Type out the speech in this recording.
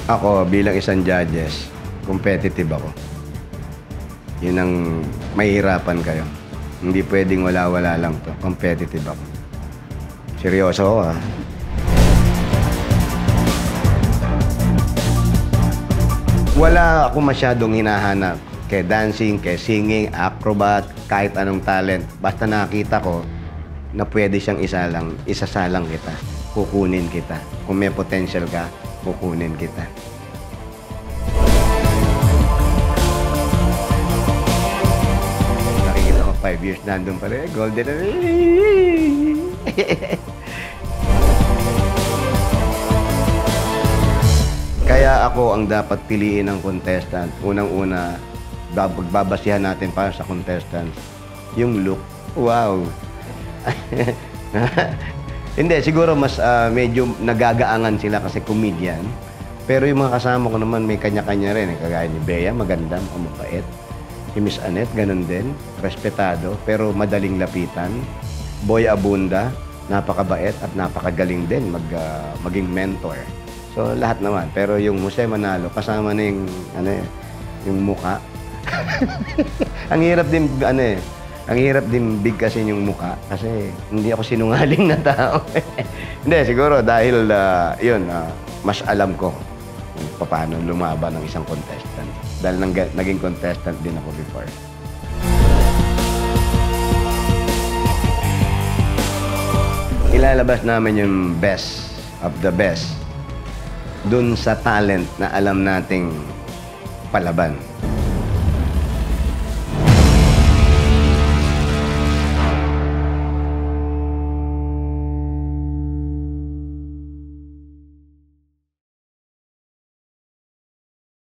Ako, bilang isang judges, competitive ako. Yun ang mahihirapan kayo. Hindi pwedeng wala-wala lang to. Competitive ako. Seryoso ako, ha? Wala ako masyadong hinahanap. Kay dancing, kay singing, acrobat, kahit anong talent. Basta nakita ko na pwede siyang isasalang kita. Kukunin kita. Kung may potential ka, kukunin kita. Nakikita ko 5 years nandun pa rin. Golden. Kaya ako ang dapat piliin ng contestant. Unang-una, babasihan natin para sa contestant. Yung look. Wow! Hindi, siguro mas medyo nagagaangan sila kasi comedian. Pero yung mga kasama ko naman may kanya-kanya rin. Kagaya ni Bea, maganda, mabait. Si Miss Annette, ganun din. Respetado, pero madaling lapitan. Boy Abunda, napakabait at napakagaling din maging mentor. So, lahat naman. Pero yung Jose Manalo, kasama na yung, yung mukha. Ang hirap din, ang hirap din bigkasin yung mukha kasi hindi ako sinungaling na tao. Hindi, siguro dahil, mas alam ko kung paano lumaban ng isang contestant. Dahil naging contestant din ako before. Ilalabas namin yung best of the best dun sa talent na alam nating palaban.